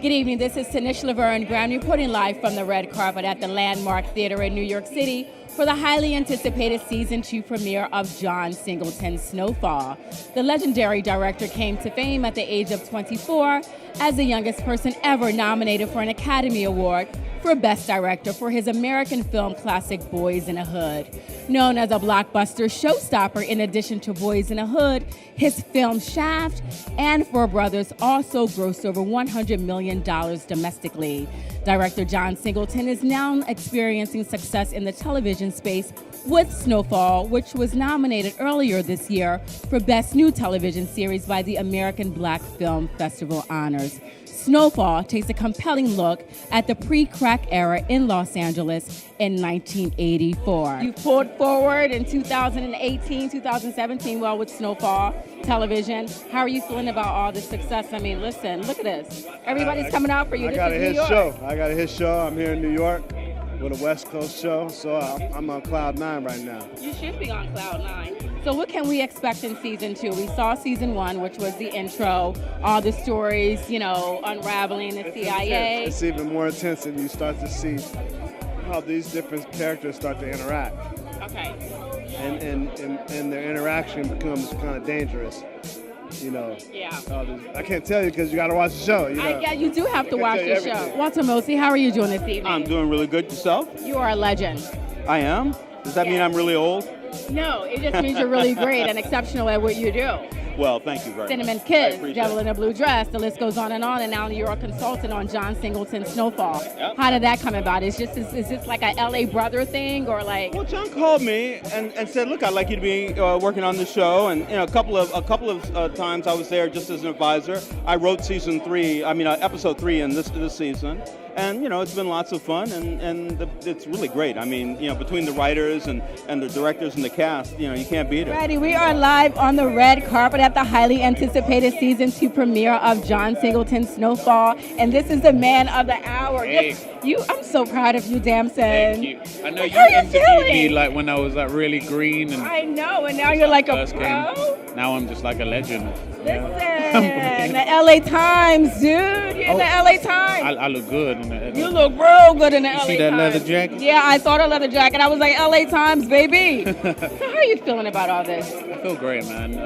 Good evening. This is Tanish Laverne Brown reporting live from the Red Carpet at the Landmark Theater in New York City for the highly anticipated Season 2 premiere of John Singleton's Snowfall. The legendary director came to fame at the age of 24 as the youngest person ever nominated for an Academy Award for Best Director for his American film classic Boys in the Hood. Known as a blockbuster showstopper in addition to Boys in the Hood, his film Shaft and Four Brothers also grossed over $100 million domestically. Director John Singleton is now experiencing success in the television space with Snowfall, which was nominated earlier this year for Best New Television Series by the American Black Film Festival Honors. Snowfall takes a compelling look at the pre-crack era in Los Angeles in 1984. You pulled forward in 2018, 2017, well, with Snowfall television. How are you feeling about all this success? I mean, listen, look at this. Everybody's coming out for you. I got a hit show. I'm here in New York with a West Coast show, so I'm on cloud 9 right now. You should be on cloud 9. So what can we expect in Season 2? We saw Season 1, which was the intro, all the stories, unraveling the CIA. It's even more intense, and you start to see how these different characters start to interact. Okay. And their interaction becomes kind of dangerous. Yeah. I can't tell you because you got to watch the show. You do have to watch the show. Walter Mosley, how are you doing this evening? I'm doing really good. Yourself? You are a legend. I am? Does that mean I'm really old? No, it just means you're really great and exceptional at what you do. Well, thank you very much. Cinnamon Kiss, Devil in a Blue Dress, the list goes on, and now you're a consultant on John Singleton's Snowfall. Yep. How did that come about? Is this like a LA brother thing, or like? Well, John called me and said, look, I'd like you to be working on the show, and a couple of times I was there just as an advisor. I wrote episode 3 in this season. And, it's been lots of fun, and it's really great. I mean, between the writers and the directors and the cast, you can't beat it. Ready, we are live on the Red Carpet at the highly anticipated Season 2 premiere of John Singleton's Snowfall, and this is the man of the hour. Hey. I'm so proud of you, Damson. Thank you. I know you interviewed me like when I was like really green. And I know, and now you're like a pro? Now I'm just like a legend. Listen, the LA Times, dude. You're in the LA Times. I look good. You look real good in the LA Times. You see that leather jacket? Yeah, I saw the leather jacket. I was like, LA Times, baby. So how are you feeling about all this? I feel great, man.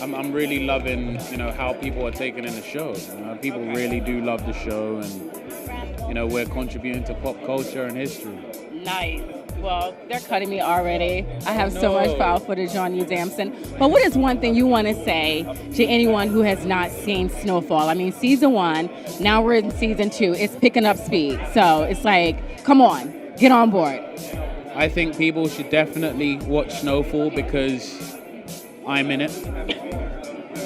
I'm really loving, how people are taking in the show. People really do love the show, and we're contributing to pop culture and history. Nice. Well, they're cutting me already. I have so much foul footage on you, Damson. But what is one thing you want to say to anyone who has not seen Snowfall? I mean, Season 1, now we're in Season 2. It's picking up speed. So it's like, come on, get on board. I think people should definitely watch Snowfall because I'm in it.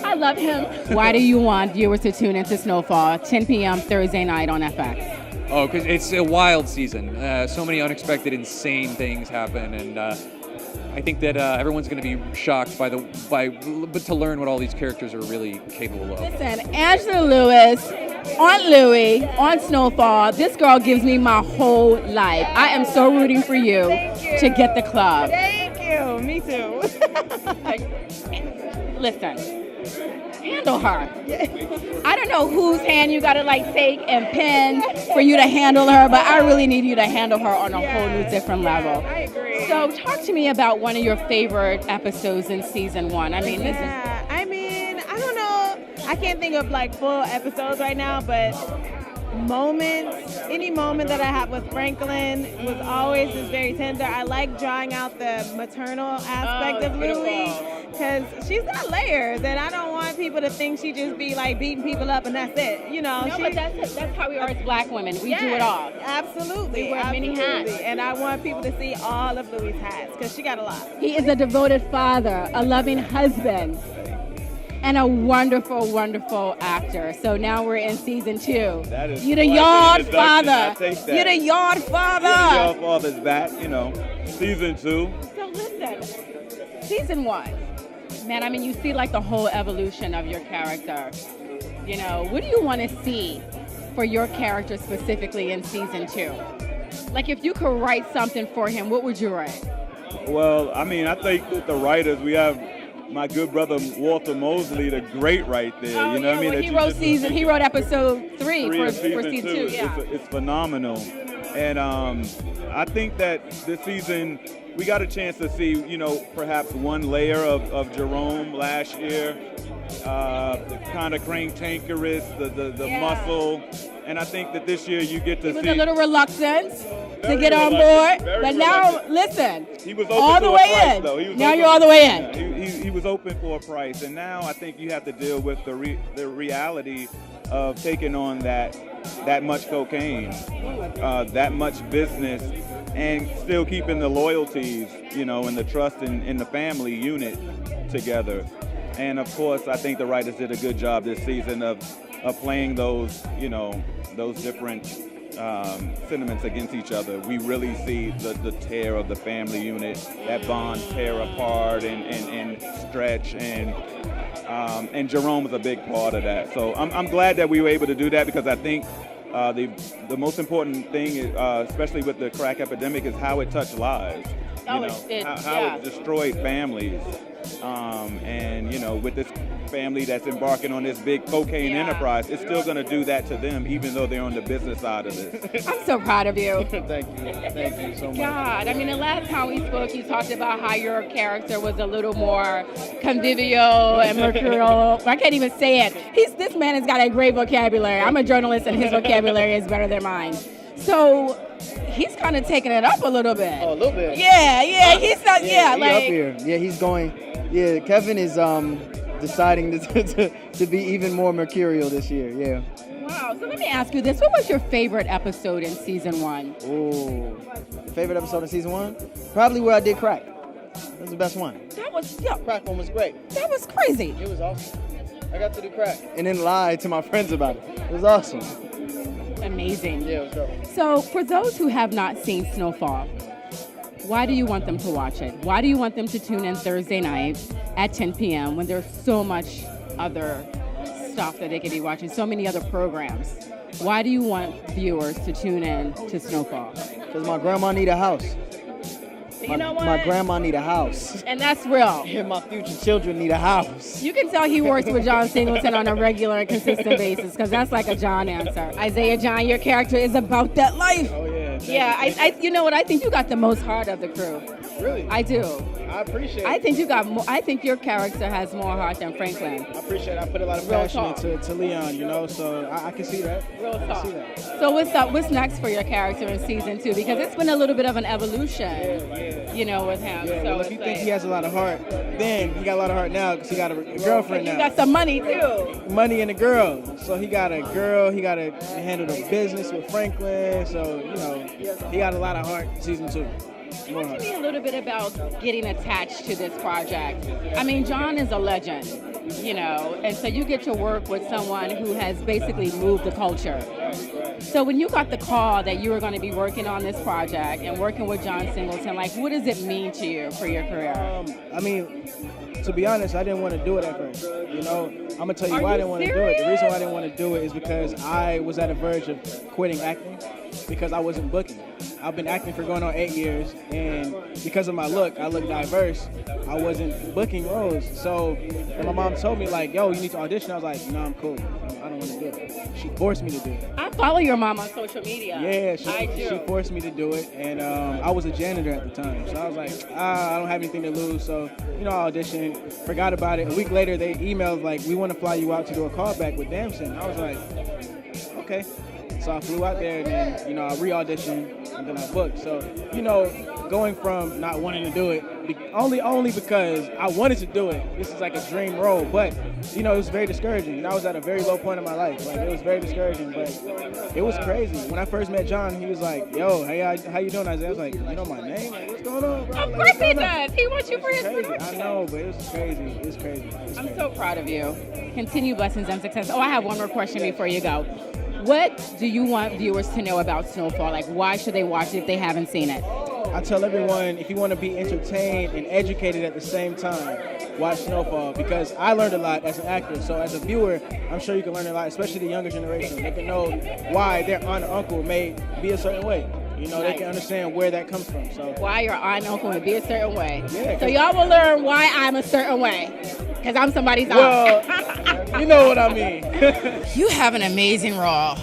I love him. Why do you want viewers to tune into Snowfall, 10 p.m. Thursday night on FX? Oh, because it's a wild season. So many unexpected, insane things happen, and I think that everyone's going to be shocked but to learn what all these characters are really capable of. Listen, Angela Lewis, Aunt Louie, on Snowfall. This girl gives me my whole life. I am so rooting for you to get the club. Thank you. Me too. Listen. Handle her. I don't know whose hand you gotta take and pin for you to handle her, but I really need you to handle her on a whole new different level. I agree. So talk to me about one of your favorite episodes in Season 1. I mean, I don't know. I can't think of full episodes right now, but any moment that I have with Franklin was always just very tender. I like drawing out the maternal aspect of Louie because she's got layers, and I don't want people to think she just be beating people up and that's it. No, but that's how we are as Black women. We do it all. Absolutely. We wear many hats. And I want people to see all of Louie's hats because she got a lot. He is a devoted father, a loving husband, and a wonderful, wonderful actor. So now we're in Season 2. You're the yard father. You're the yard father. The yard father's back, Season 2. So listen, Season 1. Man, I mean, you see the whole evolution of your character. What do you want to see for your character specifically in Season 2? If you could write something for him, what would you write? Well, I mean, I think with the writers, we have my good brother Walter Mosley, the great right there. Oh, you know yeah, what I mean? well, That he wrote episode 3 three for of season 2. Yeah. It's phenomenal. And I think that this season we got a chance to see, perhaps one layer of Jerome last year, the kind of cantankerous, the muscle. And I think that this year you get to He was see a little reluctant to Very get on reluctant, board, very but now, reluctant. listen, he was open all to the a way price, in. though. He was Now open- you're all the way in. Yeah, he was open for a price, and now I think you have to deal with the reality of taking on that much cocaine, that much business, and still keeping the loyalties, and the trust in the family unit together. And of course, I think the writers did a good job this season of playing those different sentiments against each other. We really see the tear of the family unit, that bond tear apart and stretch, and Jerome was a big part of that. So I'm glad that we were able to do that, because I think the most important thing, especially with the crack epidemic, is how it touched lives. How it destroyed families. And with this family that's embarking on this big cocaine enterprise, it's still going to do that to them, even though they're on the business side of this. I'm so proud of you. Thank you so much. God, I mean, the last time we spoke, you talked about how your character was a little more convivial and mercurial. I can't even say it. This man has got a great vocabulary. I'm a journalist, and his vocabulary is better than mine. So he's kind of taking it up a little bit. Oh, a little bit. Yeah, he's not. He's like up here. Yeah, he's going. Yeah, Kevin is deciding to be even more mercurial this year. Yeah. Wow. So let me ask you this: what was your favorite episode in season 1? Oh, favorite episode in season 1? Probably where I did crack. That was the best one. Crack one was great. That was crazy. It was awesome. I got to do crack and then lie to my friends about it. It was awesome. Amazing. Yeah, it was dope. So for those who have not seen Snowfall, why do you want them to watch it? Why do you want them to tune in Thursday night at 10 p.m. when there's so much other stuff that they could be watching, so many other programs? Why do you want viewers to tune in to Snowfall? Because my grandma need a house. You know what? My grandma need a house. And that's real. And my future children need a house. You can tell he works with John Singleton on a regular and consistent basis, because that's like a John answer. Isaiah John, your character is about that life. Oh, yeah. Yeah, you know what? I think you got the most heart of the crew. Really? I do. I appreciate it. I think you got more. I think your character has more heart than Franklin. I appreciate it. I put a lot of Real passion talk. into Leon, so I can see that. Real I talk. can see that. So what's up? What's next for your character in season 2? Because it's been a little bit of an evolution, with him. Yeah, so well, if you think he has a lot of heart, then he got a lot of heart now because he got a girlfriend you now. got some money too. Money and a girl. So he got a girl. He got to handle the business with Franklin. So, he got a lot of heart in season 2. Talk to me a little bit about getting attached to this project. I mean, John is a legend, and so you get to work with someone who has basically moved the culture. So when you got the call that you were going to be working on this project and working with John Singleton, what does it mean to you for your career? I mean, to be honest, I didn't want to do it at first. I'm going to tell you why I didn't want to do it. The reason why I didn't want to do it is because I was at a verge of quitting acting because I wasn't booking. I've been acting for going on 8 years, and because of my look, I look diverse, I wasn't booking roles. So when my mom told me, yo, you need to audition, I was like, no, I'm cool. I don't want to do it. She forced me to do it. I follow your mom on social media. Yeah, I do. she forced me to do it, and I was a janitor at the time. So I was like, I don't have anything to lose. So, I auditioned, forgot about it. A week later, they emailed, we want to fly you out to do a callback with Damson. I was like, okay. So I flew out there, and then, I re-auditioned, and then I booked. So, going from not wanting to do it, only because I wanted to do it. This is like a dream role, but, it was very discouraging. I was at a very low point in my life. It was very discouraging, but it was crazy. When I first met John, he was like, yo, how you doing, Isaiah? I was like, you know my name? What's going on, bro? Of course he does. He wants you for his crazy. production. I know, but it was crazy. It's crazy. I'm so proud of you. Continue blessings and success. Oh, I have one more question before you go. What do you want viewers to know about Snowfall? Why should they watch it if they haven't seen it? I tell everyone, if you want to be entertained and educated at the same time, watch Snowfall, because I learned a lot as an actor. So as a viewer, I'm sure you can learn a lot, especially the younger generation. They can know why their aunt or uncle may be a certain way. You know, they can understand where that comes from. So Why your aunt and uncle would be a certain way. Yeah, So y'all will learn why I'm a certain way. Because I'm somebody's aunt. well, you know what I mean. You have an amazing role.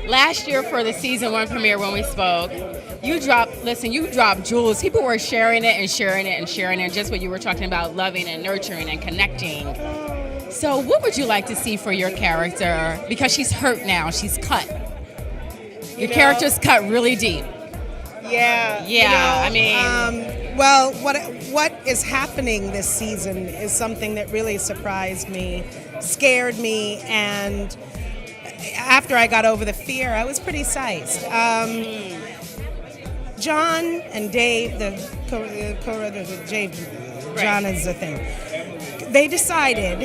Last year for the season 1 premiere when we spoke, you dropped jewels. People were sharing it and sharing it and sharing it, just what you were talking about, loving and nurturing and connecting. So what would you like to see for your character? Because she's hurt now, she's cut. Your character's cut really deep. Yeah. Yeah, I mean. Well, what is happening this season is something that really surprised me, scared me, and after I got over the fear, I was pretty psyched. John and Dave, John is the thing. They decided,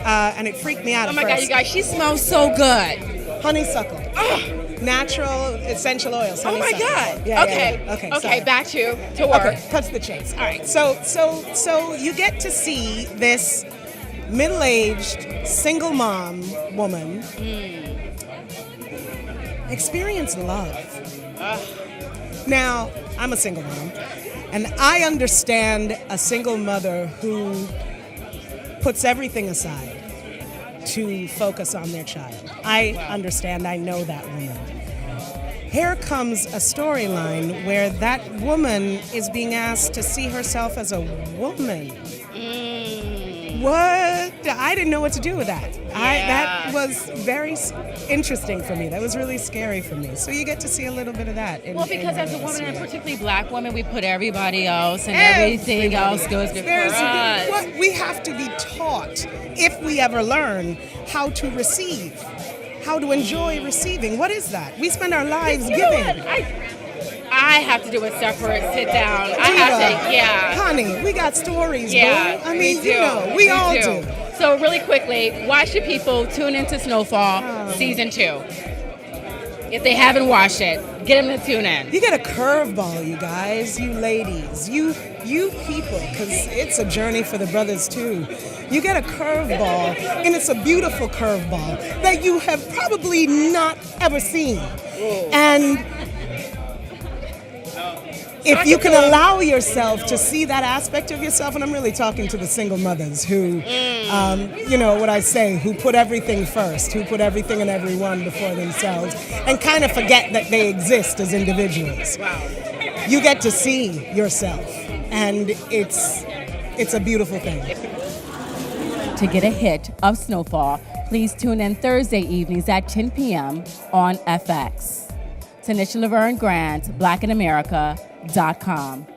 and it freaked me out Oh at my first. God, you guys, she smells so good. Honeysuckle. Natural essential oils. Oh my honeysuckle. God. Yeah, Okay. yeah. Okay. Okay, sorry. back to work. Okay, cut to the chase. All right. So you get to see this middle-aged single mom woman experience love. Now, I'm a single mom, and I understand a single mother who puts everything aside to focus on their child. I understand, I know that woman. Here comes a storyline where that woman is being asked to see herself as a woman. What? I didn't know what to do with that. That was very interesting for me. That was really scary for me. So you get to see a little bit of that. Well, because as a woman, and particularly black women, we put everybody else and everything else goes before us. What we have to be taught, if we ever learn, how to receive, how to enjoy receiving. What is that? We spend our lives giving. I have to do a separate sit down. I have to, yeah. Honey, we got stories, Yeah, boo. I mean, we do. you know, we all do. So really quickly, why should people tune into Snowfall season 2? If they haven't watched it, get them to tune in. You get a curveball, you guys, you ladies, you people, because it's a journey for the brothers too. You get a curveball, and it's a beautiful curveball that you have probably not ever seen. And if you can allow yourself to see that aspect of yourself, and I'm really talking to the single mothers who, you know what I say, who put everything first, who put everything and everyone before themselves, and kind of forget that they exist as individuals. You get to see yourself, and it's a beautiful thing. To get a hit of Snowfall, please tune in Thursday evenings at 10 p.m. on FX. Tanisha Laverne Grant, BlackInAmerica.com.